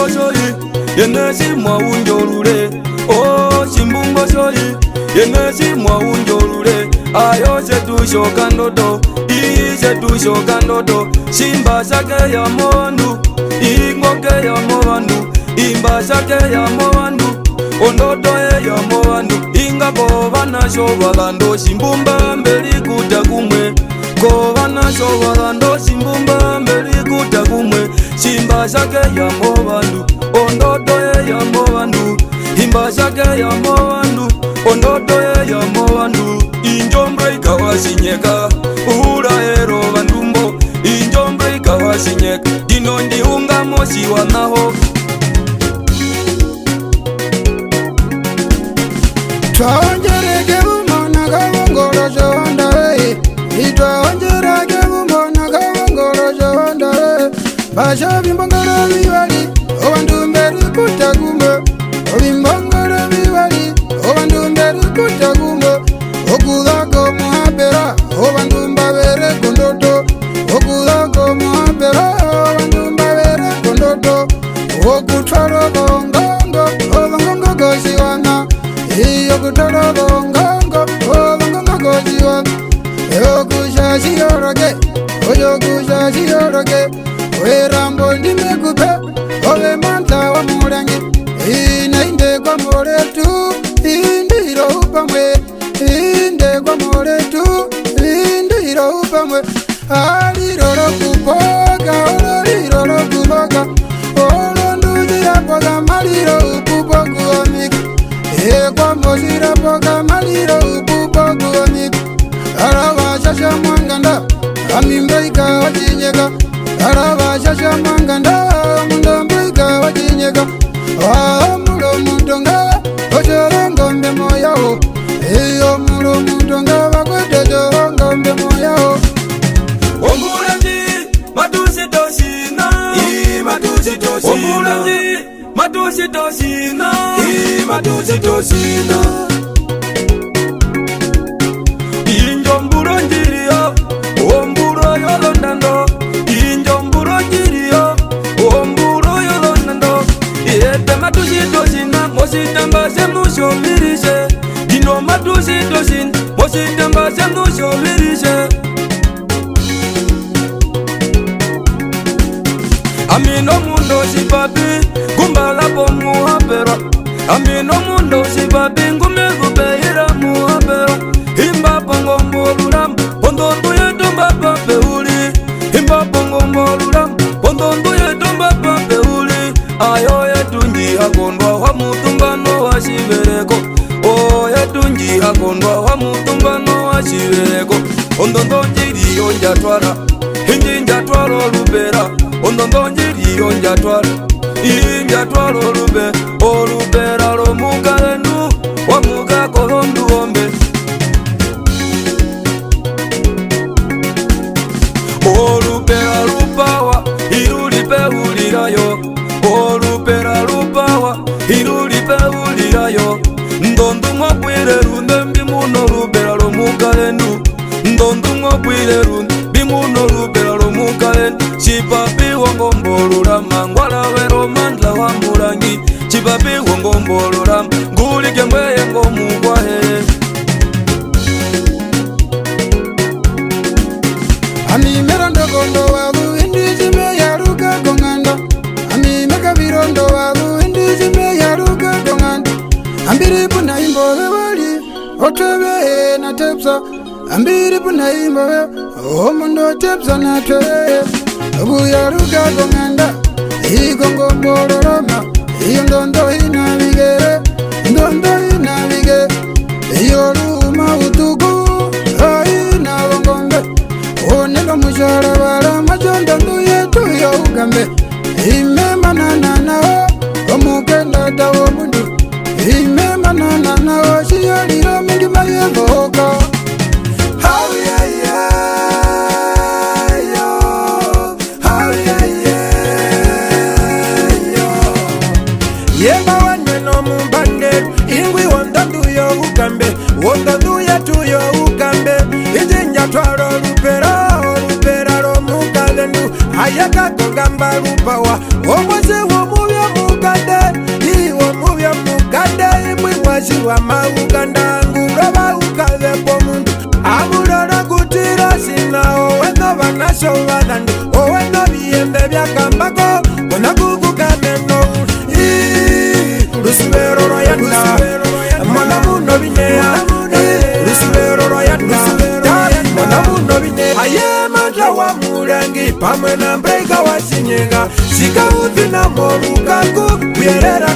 shoyi yenesi mwa unjolule. Oh chimbungo shoyi yenesi mwa unjolule. Ayo shetushoka ndoto, shetushoka ndoto. Simba shake ya mwandu, ingoke ya mwandu. Imba shake ya mwandu, ondoto ya mwandu. Inga kovana shovalando, shimbumba mbeli kutakumwe. Kovana shovalando, shimbumba mbeli kutakumwe. Simba shake ya mwandu, ondoto ya mwandu. Imba shake ya mwandu, ondoto ya mwandu. Injombre ikawasinyeka, ura ero vandumbo. Injombre ikawasinyeka, dino ndi unga moshi wanaho. Twaonjereke bumona kabongolo jondare. Twaonjereke bumona kabongolo jondare. Basha bimbongolo biwali, obandumberi kutakumbe. Obimbongolo biwali, obandumberi kutakumbe. Okudako muhabera, obandumba bere kondoto. Okudako muhabera, obandumba bere kondoto. Okutwaro gongongo, ogongongo gosiwana. Yokutoro gongongo, ogongongo gosiwana. Yokushashi yoroge, oyokushashi yoroge. Werambo ndimekupe, owe manta wa murangi. Inainde kwa moretu, indiro upamwe. Inde kwa moretu, indiro upamwe. Aliroro kupoga, oloriro kupoga. Olonduzi yapoga, maliro upupogu omiki. Kwa mozira poga, maliro upupogu omiki. Arawa shasha mwanganda, amimbeika wajinyega. Arawa shasha mwanganda, mundombeika wajinyega. Mulo mundonga, ojoro ngombe moyao. Eyo mulo mundonga, wakwete joro ngombe moyao. Omulanji matusi toshina, matusi toshina. Omulanji matusi toshina, matusi toshina. Injomburo njiriyo, omburo yolondando. Injomburo njiriyo, omburo yolondando. Ete matusi toshina, mositamba se mushomirishe. Dino matusi toshina, mositamba se mushomirishe. Amino mundo sipapi, kumbala po muhabera. Amino mundo sipapi, ngumegubeira muhabera. Imba pongo mboluram, pondondu yetumba pape uli. Imba pongo mboluram, pondondu yetumba pape uli. Ayo yetunji hakondwa wa mutumbano wa shivereko. O yetunji hakondwa wa mutumbano wa shivereko. Ondondo njiri yonjatwara, hinji njatwara olubera. Ondondo njiri yonjatwara, injatwara olube. Olubera lomukalendu, wamuka kolondu ombe. Olupera lupawa, ilulipe ulirayo. Olupera lupawa, ilulipe ulirayo. Ndondu ngopwire runde mbimuno lupera lomukalendu. Ndondu ngopwire runde bimuno lupera lomukalendu. Chipapi wongombolura mangwala wero mandla wa murangi. Chipapi wongombolura nguli kembweye ngomugwahe. Amimera ndogondo wabu indizime yaruka gonganda. Amimeka virondo wabu indizime yaruka gonganda. Ambiri puna imbowe wali, otwebe na tepsa. Ambiri puna imbowe, omundo tepsa na twebe. Ogu yaruka gonganda, igongo mbororoma. Iyo ndondo inavigere, ndondo inavigere. Iyo ruma utuku, aina wangombe. Onelo mushara wala majonda nduyetu ya ugambe. Ime manana nao, omukenda dawo mundu. Ime manana nao, shiyaliro mingi mayevoka. Yeba wane no mumbande, ingwi wonda nduyo ugambe. Wonda nduyetu ya ugambe. Ijinja twaro lupera, lupera lo mukalendu. Ayaka kongamba lupawa, omwese wo mubya sirwa maukandangu roba ukavepo mundu amurora kutira sinao weno vanasho vanandi oweno viyembe vyakambako kona kukukaneno rusuvero royanda mwana muno vinea rusuvero royanda mwana muno vinea aye manja wa murangi pamwe na mbrega wa sinyega sikauthi na morukaku kuyerera